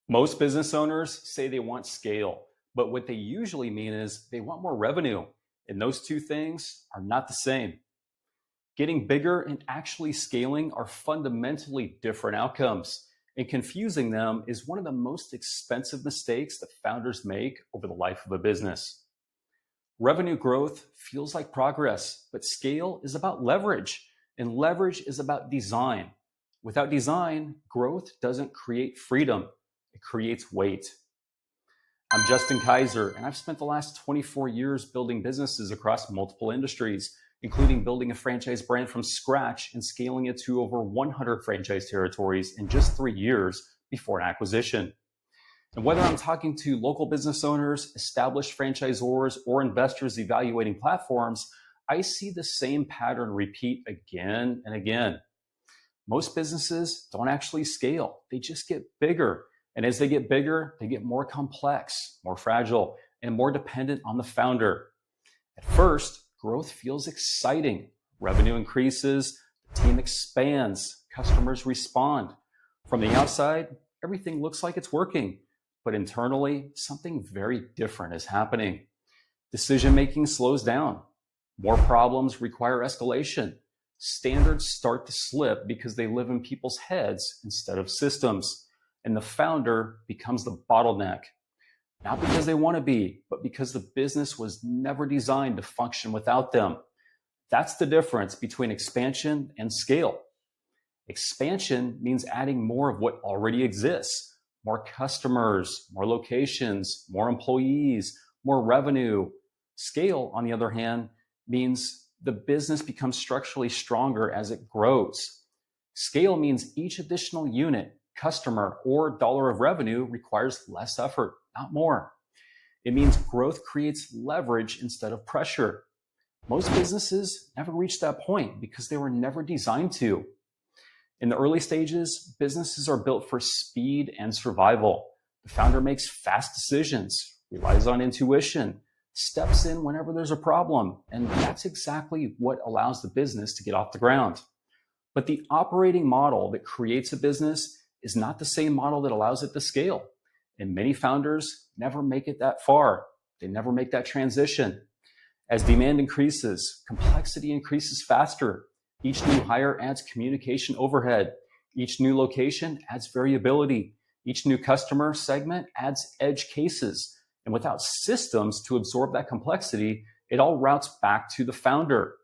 Most business owners say they want scale, but what they usually mean is they want more revenue. And those two things are not the same. Getting bigger and actually scaling are fundamentally different outcomes. And confusing them is one of the most expensive mistakes that founders make over the life of a business. Revenue growth feels like progress, but scale is about leverage, and leverage is about design. Without design, growth doesn't create freedom, it creates weight. I'm Justin Kaiser, and I've spent the last 24 years building businesses across multiple industries, including building a franchise brand from scratch and scaling it to over 100 franchise territories in just 3 years before an acquisition. And whether I'm talking to local business owners, established franchisors, or investors evaluating platforms, I see the same pattern repeat again and again. Most businesses don't actually scale, they just get bigger. And as they get bigger, they get more complex, more fragile, and more dependent on the founder. At first, growth feels exciting. Revenue increases, the team expands, customers respond. From the outside, everything looks like it's working, but internally, something very different is happening. Decision-making slows down. More problems require escalation. Standards start to slip because they live in people's heads instead of systems. And the founder becomes the bottleneck. Not because they want to be, but because the business was never designed to function without them. That's the difference between expansion and scale. Expansion means adding more of what already exists. More customers, more locations, more employees, more revenue. Scale, on the other hand, means the business becomes structurally stronger as it grows. Scale means each additional unit, customer, or dollar of revenue requires less effort, not more. It means growth creates leverage instead of pressure. Most businesses never reach that point because they were never designed to. In the early stages, businesses are built for speed and survival. The founder makes fast decisions, relies on intuition, steps in whenever there's a problem, and that's exactly what allows the business to get off the ground. But the operating model that creates a business is not the same model that allows it to scale. And many founders never make it that far. They never make that transition. As demand increases, complexity increases faster. Each new hire adds communication overhead. Each new location adds variability. Each new customer segment adds edge cases. And without systems to absorb that complexity, it all routes back to the founder.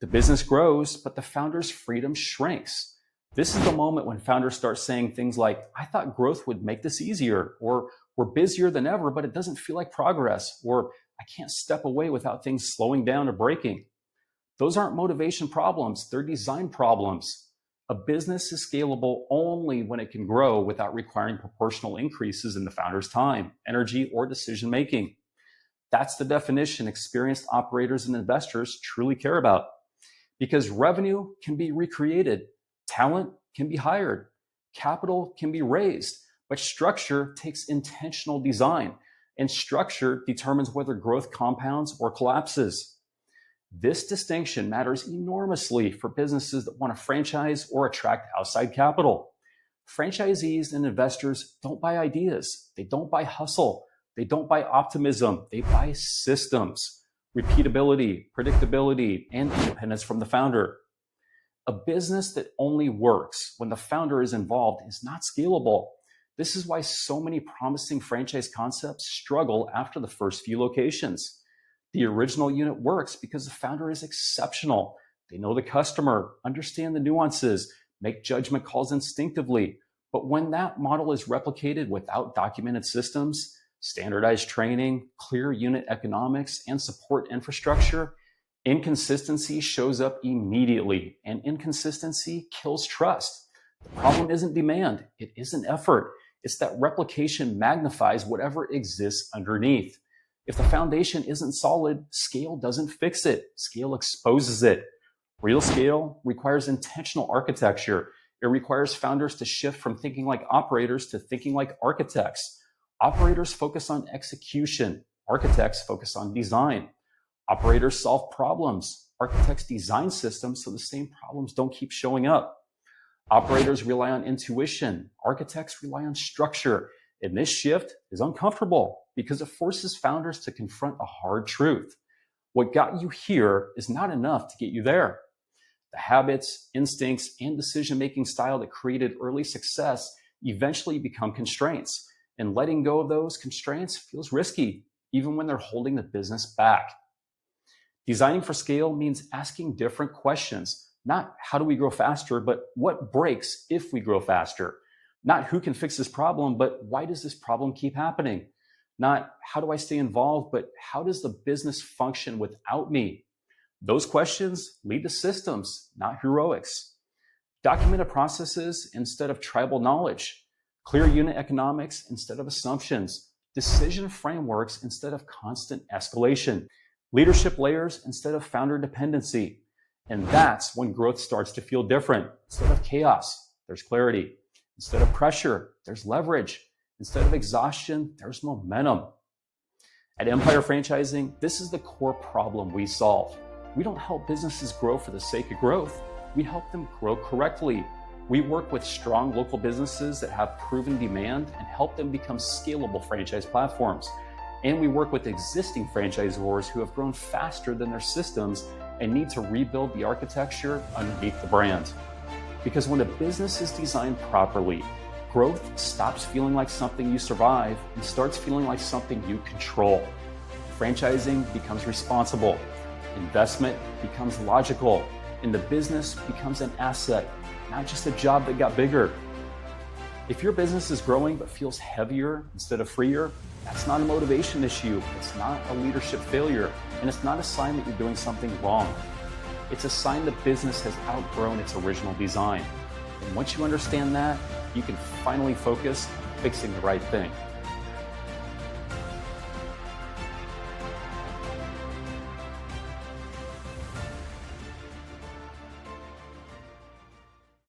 The business grows, but the founder's freedom shrinks. This is the moment when founders start saying things like, I thought growth would make this easier, or we're busier than ever, but it doesn't feel like progress, or I can't step away without things slowing down or breaking. Those aren't motivation problems, they're design problems. A business is scalable only when it can grow without requiring proportional increases in the founder's time, energy, or decision making. That's the definition experienced operators and investors truly care about. Because revenue can be recreated, talent can be hired, capital can be raised, but structure takes intentional design, and structure determines whether growth compounds or collapses. This distinction matters enormously for businesses that want to franchise or attract outside capital. Franchisees and investors don't buy ideas, they don't buy hustle, they don't buy optimism, they buy systems, repeatability, predictability, and independence from the founder. A business that only works when the founder is involved is not scalable. This is why so many promising franchise concepts struggle after the first few locations. The original unit works because the founder is exceptional. They know the customer, understand the nuances, make judgment calls instinctively. But when that model is replicated without documented systems, standardized training, clear unit economics, and support infrastructure, inconsistency shows up immediately, and inconsistency kills trust. The problem isn't demand, it isn't effort. It's that replication magnifies whatever exists underneath. If the foundation isn't solid, scale doesn't fix it. Scale exposes it. Real scale requires intentional architecture. It requires founders to shift from thinking like operators to thinking like architects. Operators focus on execution. Architects focus on design. Operators solve problems. Architects design systems so the same problems don't keep showing up. Operators rely on intuition. Architects rely on structure. And this shift is uncomfortable because it forces founders to confront a hard truth. What got you here is not enough to get you there. The habits, instincts, and decision-making style that created early success eventually become constraints. And letting go of those constraints feels risky, even when they're holding the business back. Designing for scale means asking different questions. Not how do we grow faster, but what breaks if we grow faster? Not who can fix this problem, but why does this problem keep happening? Not how do I stay involved, but how does the business function without me? Those questions lead to systems, not heroics. Documented processes instead of tribal knowledge. Clear unit economics instead of assumptions. Decision frameworks instead of constant escalation. Leadership layers instead of founder dependency. And that's when growth starts to feel different. Instead of chaos, there's clarity. Instead of pressure, there's leverage. Instead of exhaustion, there's momentum. At Empire Franchising, this is the core problem we solve. We don't help businesses grow for the sake of growth. We help them grow correctly. We work with strong local businesses that have proven demand and help them become scalable franchise platforms. And we work with existing franchisors who have grown faster than their systems and need to rebuild the architecture underneath the brand. Because when a business is designed properly, growth stops feeling like something you survive and starts feeling like something you control. Franchising becomes responsible, investment becomes logical, and the business becomes an asset, not just a job that got bigger. If your business is growing but feels heavier instead of freer, that's not a motivation issue, it's not a leadership failure, and it's not a sign that you're doing something wrong. It's a sign the business has outgrown its original design. And once you understand that, you can finally focus on fixing the right thing.